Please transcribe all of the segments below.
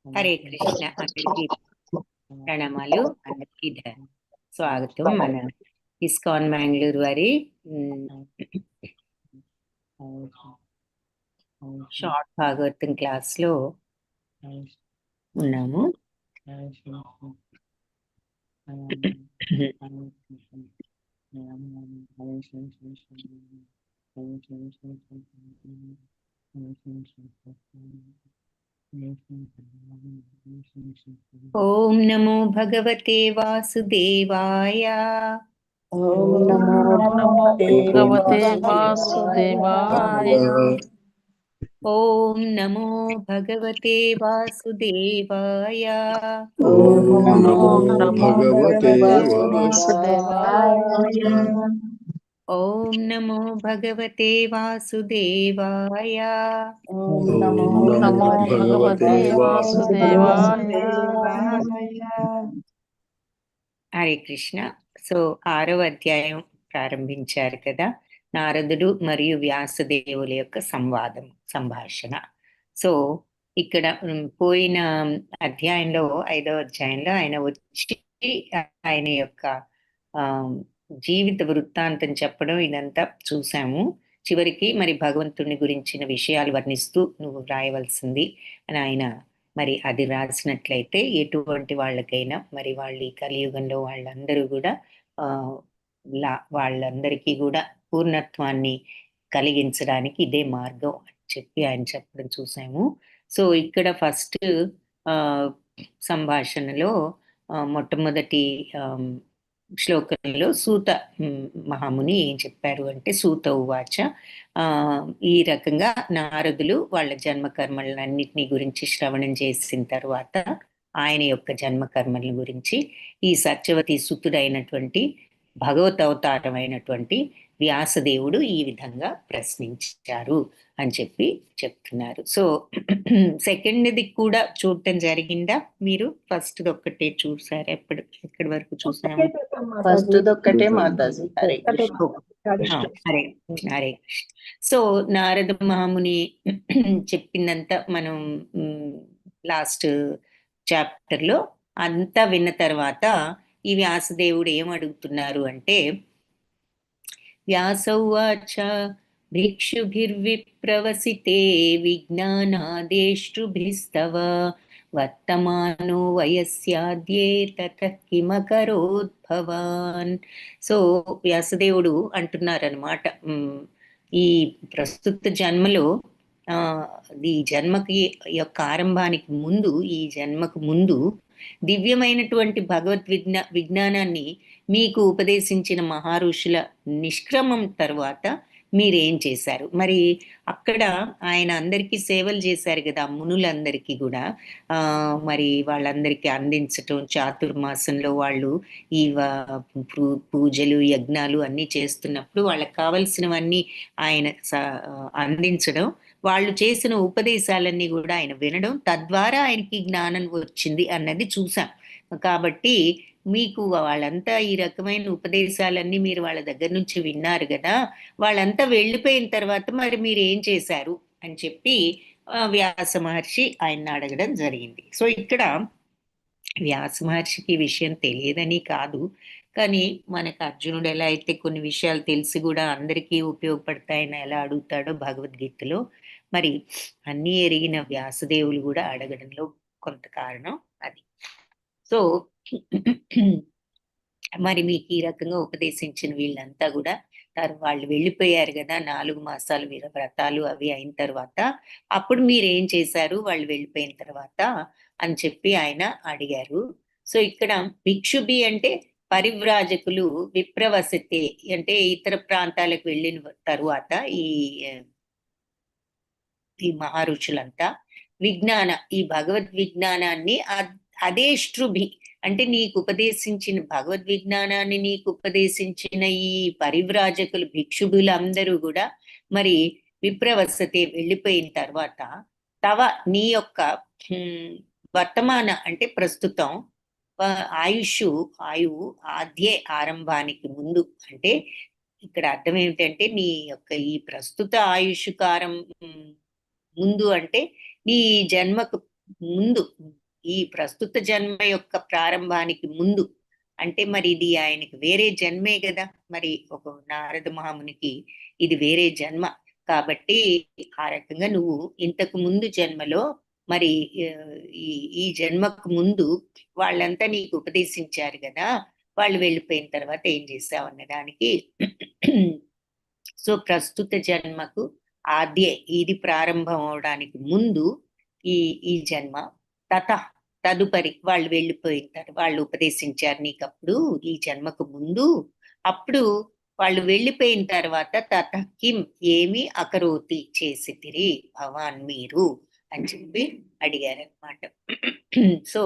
హరే కృష్ణ. అందరికీ ప్రణామాలు, అందరికీ స్వాగతం. మన ఇస్కాన్ మ్యాంగ్లూర్ వారి షార్ట్ భాగవతం క్లాస్ లో ఉన్నాము. ఓం నమో భగవతే వాసుదేవాయ. ఓం నమో భగవతే వాసుదేవాయ. ఓం నమో భగవతే వాసుదేవాయ. ఓం నమో భగవతే వాసుదేవాయ. ఓం నమో భగవతే వాసుదేవాయ. ఓం నమో భగవతే వాసుదేవాయ. హరే కృష్ణ. సో 6వ అధ్యాయం ప్రారంభించారు కదా, నారదుడు మరియు వ్యాసదేవుల యొక్క సంభాషణ. సో ఇక్కడ పోయిన అధ్యాయంలో 5వ అధ్యాయంలో ఆయన వచ్చి ఆయన యొక్క జీవిత వృత్తాంతం చెప్పడం ఇదంతా చూసాము. చివరికి మరి భగవంతుని గురించిన విషయాలు వర్ణిస్తూ నువ్వు వ్రాయవలసింది అని ఆయన మరి అది రాసినట్లయితే ఎటువంటి వాళ్ళకైనా మరి వాళ్ళు ఈ కలియుగంలో వాళ్ళందరూ కూడా వాళ్ళందరికీ కూడా పూర్ణత్వాన్ని కలిగించడానికి ఇదే మార్గం అని చెప్పి ఆయన చెప్పడం చూసాము. సో ఇక్కడ ఫస్ట్ సంభాషణలో మొట్టమొదటి శ్లోకంలో సూత మహాముని ఏం చెప్పారు అంటే, సూత ఉవాచ, ఈ రకంగా నారదులు వాళ్ళ జన్మకర్మలన్నింటినీ గురించి శ్రవణం చేసిన తర్వాత ఆయన యొక్క జన్మకర్మల గురించి ఈ సత్యవతి సుతుడైనటువంటి భగవత్ అవతారమైనటువంటి వ్యాసదేవుడు ఈ విధంగా ప్రశ్నించారు అని చెప్పి చెప్తున్నారు. సో సెకండ్ది కూడా చూడటం జరిగిందా మీరు? ఫస్ట్ ఒక్కటే చూసారు? ఎక్కడి వరకు చూసాము? ఫస్ట్ ఒక్కటే మాతాజీ. హరే హరే హరే. సో నారద మహాముని చెప్పిందంతా మనం లాస్ట్ చాప్టర్ లో అంతా విన్న తర్వాత ఈ వ్యాసదేవుడు ఏం అడుగుతున్నారు అంటే, వ్యాసౌవాచ భిక్షుభిర్విప్రవసితే విజ్ఞానాదేష్టుభిస్తవ వర్తమానో వయస్యాద్యే తతః కిమకరోత్ భవాన్. సో వ్యాసదేవుడు అంటున్నారనమాట, ఈ ప్రస్తుత జన్మలో ఈ జన్మకి యొక్క ఆరంభానికి ముందు, ఈ జన్మకు ముందు దివ్యమైనటువంటి భగవద్ విజ్ఞానాన్ని మీకు ఉపదేశించిన మహారుషుల నిష్క్రమం తర్వాత మీరేం చేశారు? మరి అక్కడ ఆయన అందరికీ సేవలు చేశారు కదా, మునులందరికీ కూడా. మరి వాళ్ళందరికీ అందించటం, చాతుర్మాసంలో వాళ్ళు ఈ పూజలు యజ్ఞాలు అన్నీ చేస్తున్నప్పుడు వాళ్ళకి కావలసినవన్నీ ఆయన అందించడం, వాళ్ళు చేసిన ఉపదేశాలన్నీ కూడా ఆయన వినడం, తద్వారా ఆయనకి జ్ఞానం వచ్చింది అన్నది చూసాం. కాబట్టి మీకు వాళ్ళంతా ఈ రకమైన ఉపదేశాలన్నీ మీరు వాళ్ళ దగ్గర నుంచి విన్నారు కదా, వాళ్ళంతా వెళ్ళిపోయిన తర్వాత మరి మీరు ఏం చేశారు అని చెప్పి వ్యాస మహర్షి ఆయన అడగడం జరిగింది. సో ఇక్కడ వ్యాస మహర్షికి ఈ విషయం తెలియదని కాదు, కానీ మనకు అర్జునుడు ఎలా అయితే కొన్ని విషయాలు తెలిసి కూడా అందరికీ ఉపయోగపడతాయని ఎలా అడుగుతాడో భగవద్గీతలో, మరి అన్నీ ఎరిగిన వ్యాసదేవులు కూడా అడగడంలో కొంత కారణం అది. సో మరి మీకు ఈ రకంగా ఉపదేశించిన వీళ్ళంతా కూడా వాళ్ళు వెళ్ళిపోయారు కదా, 4 మాసాలు వీర వ్రతాలు అవి అయిన తర్వాత అప్పుడు మీరేం చేశారు వాళ్ళు వెళ్ళిపోయిన తర్వాత అని చెప్పి ఆయన అడిగారు. సో ఇక్కడ భిక్షుభి అంటే పరివ్రాజకులు, విప్రవసతే అంటే ఇతర ప్రాంతాలకు వెళ్ళిన తరువాత ఈ మహారుషులంతా ఈ భగవద్ విజ్ఞానాన్ని అదేష్ట్రుభి అంటే నీకు ఉపదేశించిన భగవద్ విజ్ఞానాన్ని నీకు ఉపదేశించిన ఈ పరివ్రాజకులు, భిక్షుభులు అందరూ కూడా మరి విప్రవసతే వెళ్ళిపోయిన తర్వాత నీ యొక్క వర్తమాన అంటే ప్రస్తుతం ఆయువు ఆద్యే ఆరంభానికి ముందు, అంటే ఇక్కడ అర్థం ఏమిటంటే నీ యొక్క ఈ ప్రస్తుత ఆయుష్ కారం ముందు అంటే నీ జన్మకు ముందు, ఈ ప్రస్తుత జన్మ యొక్క ప్రారంభానికి ముందు, అంటే మరి ఇది ఆయనకి వేరే జన్మే కదా, మరి ఒక నారద మహామునికి ఇది వేరే జన్మ కాబట్టి ఆ రకంగా నువ్వు ఇంతకు ముందు జన్మలో మరి ఆ, ఈ ఈ జన్మకు ముందు వాళ్ళంతా నీకు ఉపదేశించారు కదా, వాళ్ళు వెళ్ళిపోయిన తర్వాత ఏం చేసావు అన్న దానికి సో ప్రస్తుత జన్మకు ఆద్య ఇది ప్రారంభం అవడానికి ముందు ఈ ఈ జన్మ, తత తదుపరి వాళ్ళు వెళ్ళిపోయింటారు, వాళ్ళు ఉపదేశించారు నీకు అప్పుడు ఈ జన్మకు ముందు, అప్పుడు వాళ్ళు వెళ్ళిపోయిన తర్వాత తత కిం ఏమి అకరోతి చేసితిరి భవాన్ మీరు అని చెప్పి అడిగారనమాట. సో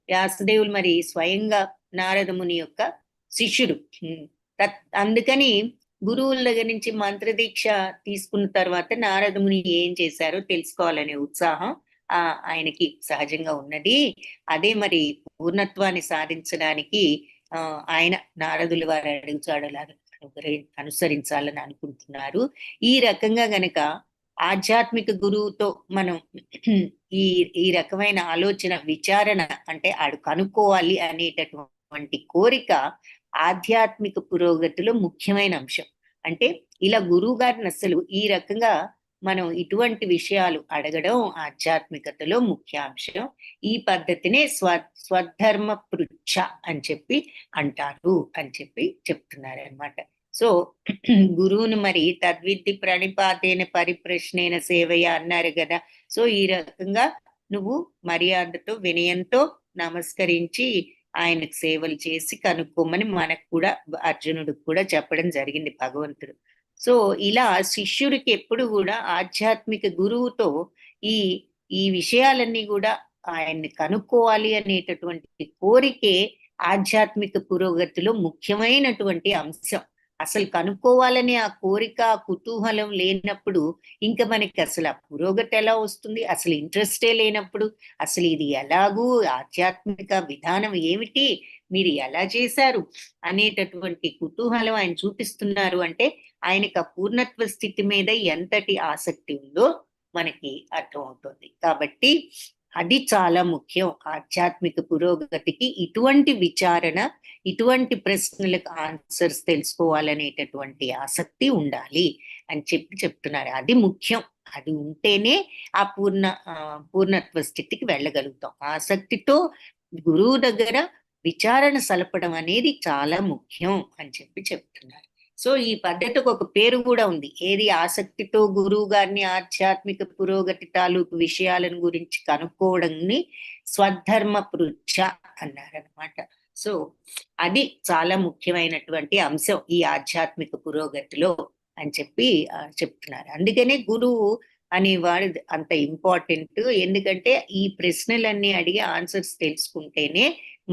వ్యాసదేవులు మరి స్వయంగా నారద ముని యొక్క శిష్యుడు. అందుకని గురువుల దగ్గర నుంచి మంత్రదీక్ష తీసుకున్న తర్వాత నారద ముని ఏం చేశారో తెలుసుకోవాలనే ఉత్సాహం ఆయనకి సహజంగా ఉన్నది. అదే మరి పూర్ణత్వాన్ని సాధించడానికి ఆయన నారదుల వారు అడుగుచాడలాగా అనుసరించాలని అనుకుంటున్నారు. ఈ రకంగా గనక ఆధ్యాత్మిక గురువుతో మనం ఈ ఈ రకమైన ఆలోచన విచారణ అంటే ఆడు కనుక్కోవాలి అనేటటువంటి కోరిక ఆధ్యాత్మిక పురోగతిలో ముఖ్యమైన అంశం. అంటే ఇలా గురువు గారిని అసలు ఈ రకంగా మనం ఇటువంటి విషయాలు అడగడం ఆధ్యాత్మికతలో ముఖ్యాంశం. ఈ పద్ధతినే స్వధర్మ పృచ్ఛ అని చెప్పి అంటారు అని చెప్పి చెప్తున్నారు అనమాట. సో గురువును మరి తద్విద్ది ప్రణిపాతేన పరిప్రశ్నేన సేవయ అన్నారు కదా. సో ఈ రకంగా నువ్వు మర్యాదతో వినయంతో నమస్కరించి ఆయనకు సేవలు చేసి కనుక్కోమని మనకు కూడా అర్జునుడికి కూడా చెప్పడం జరిగింది భగవంతుడు. సో ఇలా శిష్యుడికి ఎప్పుడు కూడా ఆధ్యాత్మిక గురువుతో ఈ ఈ విషయాలన్నీ కూడా ఆయన్ని కనుక్కోవాలి అనేటటువంటి కోరికే ఆధ్యాత్మిక పురోగతిలో ముఖ్యమైనటువంటి అంశం. అసలు కనుక్కోవాలని ఆ కోరిక కుతూహలం లేనప్పుడు ఇంకా మనకి అసలు ఆ పురోగతి ఎలా వస్తుంది, అసలు ఇంట్రెస్టే లేనప్పుడు అసలు ఇది ఎలాగూ ఆధ్యాత్మిక విధానం ఏమిటి, మీరు ఎలా చేశారు అనేటటువంటి కుతూహలం ఆయన చూపిస్తున్నారు అంటే ఆయనకు ఆ పూర్ణత్వ స్థితి మీద ఎంతటి ఆసక్తి ఉందో మనకి అర్థమవుతుంది. కాబట్టి అది చాలా ముఖ్యం ఆధ్యాత్మిక పురోగతికి. ఇటువంటి విచారణ, ఇటువంటి ప్రశ్నలకు ఆన్సర్స్ తెలుసుకోవాలనేటటువంటి ఆసక్తి ఉండాలి అని చెప్తున్నారు. అది ముఖ్యం. అది ఉంటేనే ఆ పూర్ణత్వ స్థితికి వెళ్ళగలుగుతాం. ఆసక్తితో గురువు దగ్గర విచారణ సలపడం అనేది చాలా ముఖ్యం అని చెప్తున్నారు. సో ఈ పద్ధతికి ఒక పేరు కూడా ఉంది. ఏది? ఆసక్తితో గురువు గారిని ఆధ్యాత్మిక పురోగతి తాలూకు విషయాలను గురించి కనుక్కోవడాన్ని స్వధర్మ పృచ్ఛ అన్నారనమాట. సో అది చాలా ముఖ్యమైనటువంటి అంశం ఈ ఆధ్యాత్మిక పురోగతిలో అని చెప్తున్నారు. అందుకనే గురువు అనేవాడు అంత ఇంపార్టెంట్. ఎందుకంటే ఈ ప్రశ్నలన్నీ అడిగి ఆన్సర్స్ తెలుసుకుంటేనే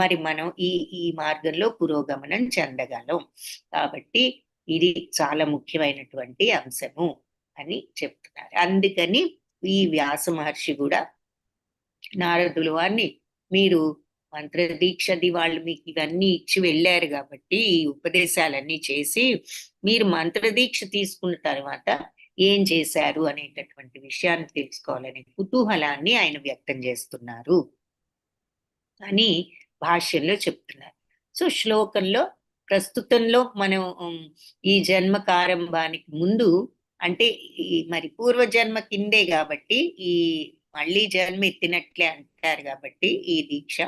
మరి మనం ఈ మార్గంలో పురోగమనం చెందగలం. కాబట్టి ఇది చాలా ముఖ్యమైనటువంటి అంశము అని చెప్తున్నారు. అందుకని ఈ వ్యాస మహర్షి కూడా నారదుల వారిని మీరు మంత్రదీక్షది వాళ్ళు మీకు ఇవన్నీ ఇచ్చి వెళ్ళారు కాబట్టి ఈ ఉపదేశాలన్నీ చేసి మీరు మంత్రదీక్ష తీసుకున్న తర్వాత ఏం చేశారు అనేటటువంటి విషయాన్ని తెలుసుకోవాలనే కుతూహలాన్ని ఆయన వ్యక్తం చేస్తున్నారు అని భాష్యంలో చెప్తున్నారు. సో శ్లోకంలో ప్రస్తుతంలో మనం ఈ జన్మ ప్రారంభానికి ముందు అంటే మరి పూర్వజన్మ కిందే కాబట్టి ఈ మళ్ళీ జన్మ ఎత్తినట్లే అంటారు కాబట్టి ఈ దీక్ష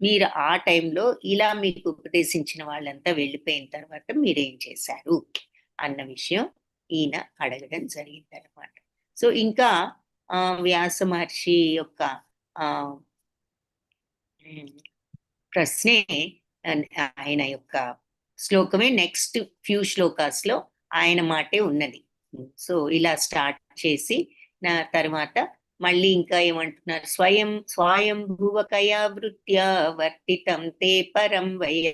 మీరు ఆ టైంలో ఇలా మీకు ఉపదేశించిన వాళ్ళంతా వెళ్ళిపోయిన తర్వాత మీరేం చేశారు అన్న విషయం ఈయన అడగడం జరిగింది అనమాట. సో ఇంకా వ్యాస మహర్షి యొక్క ప్రశ్నే ఆయన యొక్క శ్లోకమే నెక్స్ట్ ఫ్యూ శ్లోకాస్ లో ఆయన మాటే ఉన్నది. సో ఇలా స్టార్ట్ చేసి నా తర్వాత మళ్ళీ ఇంకా ఏమంటున్నారు, స్వయం భువకయా వృత్యా వర్తితం తే పరం వయ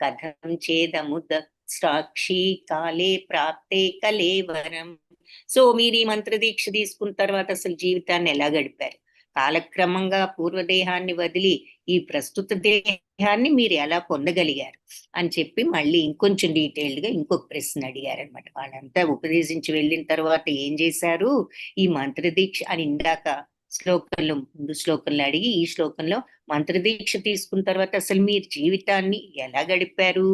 కథం చేదముద సాక్షి కాలే ప్రాప్తే కలేవరం. సో మీరు ఈ మంత్రదీక్ష తీసుకున్న తర్వాత అసలు జీవితాన్ని ఎలా గడిపారు, కాలక్రమంగా పూర్వదేహాన్ని వదిలి ఈ ప్రస్తుత దేహాన్ని మీరు ఎలా పొందగలిగారు అని చెప్పి మళ్ళీ ఇంకొంచెం డీటెయిల్డ్ గా ఇంకొక ప్రశ్న అడిగారనమాట. వాళ్ళంతా ఉపదేశించి వెళ్ళిన తర్వాత ఏం చేశారు, ఈ మంత్రదీక్ష అని ఇందాక శ్లోకంలో ముందు శ్లోకంలో అడిగి ఈ శ్లోకంలో మంత్రదీక్ష తీసుకున్న తర్వాత అసలు మీరు జీవితాన్ని ఎలా గడిపారు,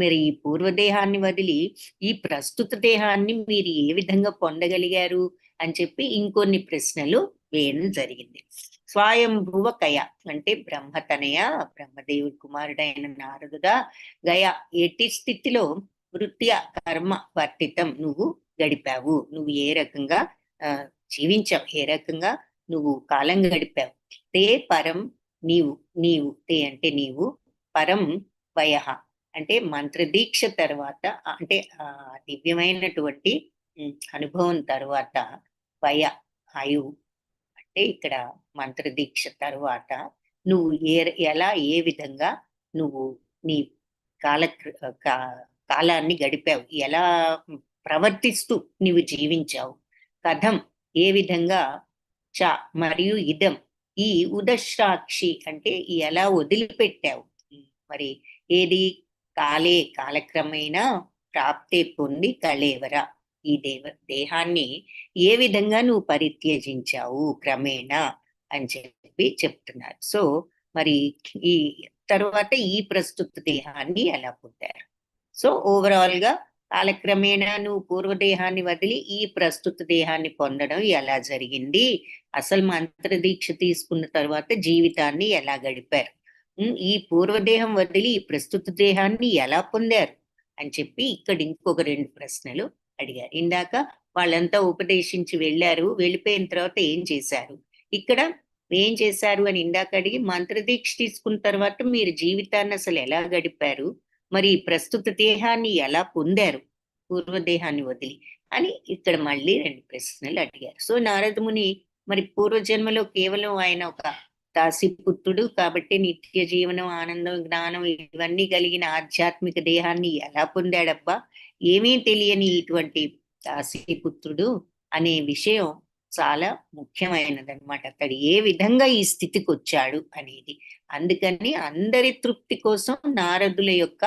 మరి ఈ పూర్వదేహాన్ని వదిలి ఈ ప్రస్తుత దేహాన్ని మీరు ఏ విధంగా పొందగలిగారు అని చెప్పి ఇంకొన్ని ప్రశ్నలు వేయడం జరిగింది. స్వయంభువ కయ అంటే బ్రహ్మతనయ, బ్రహ్మదేవుడి కుమారుడైన నారదుడా, గయ ఎట్టి స్థితిలో వృత్య కర్మ వర్తితం నువ్వు గడిపావు, నువ్వు ఏ రకంగా జీవించావు, ఏ రకంగా నువ్వు కాలం గడిపావు. తే పరం నీవు, నీవు తే అంటే నీవు, పరం వయ అంటే మంత్రదీక్ష తర్వాత అంటే దివ్యమైనటువంటి అనుభవం తర్వాత వయ ఆయువు అంటే ఇక్కడ మంత్రదీక్ష తర్వాత నువ్వు ఎలా ఏ విధంగా నువ్వు నీ కాలాన్ని గడిపావు, ఎలా ప్రవర్తిస్తూ నీవు జీవించావు. కథం ఏ విధంగా, చ మరియు ఇదం ఈ ఉదశ్రాక్షి అంటే ఎలా వదిలిపెట్టావు, మరి ఏది కాలే కాలక్రమేణా ప్రాప్తే పొంది కళేవర ఈ దేహాన్ని ఏ విధంగా నువ్వు పరిత్యజించావు క్రమేణా అని చెప్పి చెప్తున్నారు. సో మరి ఈ తర్వాత ఈ ప్రస్తుత దేహాన్ని ఎలా పొందారు. సో ఓవరాల్ గా కాలక్రమేణా నువ్వు పూర్వదేహాన్ని వదిలి ఈ ప్రస్తుత దేహాన్ని పొందడం ఎలా జరిగింది, అసలు మంత్రదీక్ష తీసుకున్న తర్వాత జీవితాన్ని ఎలా గడిపారు, ఈ పూర్వదేహం వదిలి ఈ ప్రస్తుత దేహాన్ని ఎలా పొందారు అని చెప్పి ఇక్కడ ఇంకొక 2 ప్రశ్నలు అడిగారు. ఇందాక వాళ్ళంతా ఉపదేశించి వెళ్ళారు, వెళ్ళిపోయిన తర్వాత ఏం చేశారు, ఇక్కడ ఏం చేశారు అని ఇందాక అడిగి మంత్రదీక్ష తీసుకున్న తర్వాత మీరు జీవితాన్ని అసలు ఎలా గడిపారు, మరి ప్రస్తుత దేహాన్ని ఎలా పొందారు పూర్వదేహాన్ని వదిలి అని ఇక్కడ మళ్ళీ 2 ప్రశ్నలు అడిగారు. సో నారదముని మరి పూర్వజన్మలో కేవలం ఆయన ఒక దాసిపుత్రుడు కాబట్టి నిత్య జీవనం, ఆనందం, జ్ఞానం ఇవన్నీ కలిగిన ఆధ్యాత్మిక దేహాన్ని ఎలా పొందాడబ్బా, ఏమీ తెలియని ఇటువంటి దాసిపుత్రుడు అనే విషయం చాలా ముఖ్యమైనదన్నమాట. అతడు ఏ విధంగా ఈ స్థితికి వచ్చాడు అనేది. అందుకని అందరి తృప్తి కోసం నారదుల యొక్క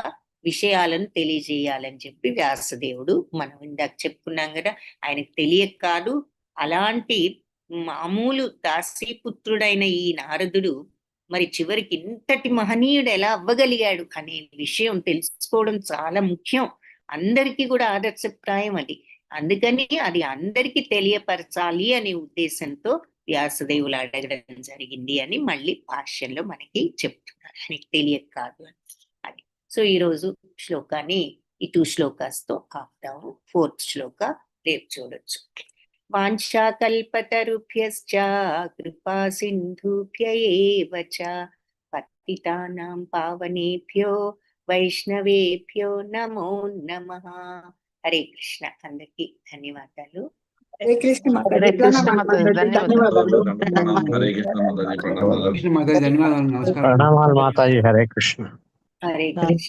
విషయాలను తెలియజేయాలని చెప్పి వ్యాసదేవుడు, మనం ఇందాక చెప్పుకున్నాం కదా, ఆయనకు తెలియక కాదు, అలాంటి మామూలు దాసీపుత్రుడైన ఈ నారదుడు మరి చివరికి ఇంతటి మహనీయుడు ఎలా అవ్వగలిగాడు అనే విషయం తెలుసుకోవడం చాలా ముఖ్యం. అందరికీ కూడా ఆదర్శప్రాయం అది. అందుకని అది అందరికీ తెలియపరచాలి అనే ఉద్దేశంతో వ్యాసదేవులు అడగడం జరిగింది అని మళ్ళీ భాష్యంలో మనకి చెప్తున్నారు. ఆయనకి తెలియక కాదు అని. అది. సో ఈరోజు శ్లోకాన్ని ఈ 2 శ్లోకాస్తో ఆపుతాము. 4th శ్లోక రేపు చూడొచ్చు. వాంఛాకల్పతరుభ్యశ్చ కృపా సింధుభ్య ఏవ చ పతితానాం పావనేభ్యో వైష్ణవేభ్యో నమో నమః. హరే కృష్ణ. అందరికీ ధన్యవాదాలు. హరే కృష్ణ మాతాజీ, ప్రణామాలు మాతాజీ. హరే కృష్ణ. హరే కృష్ణ.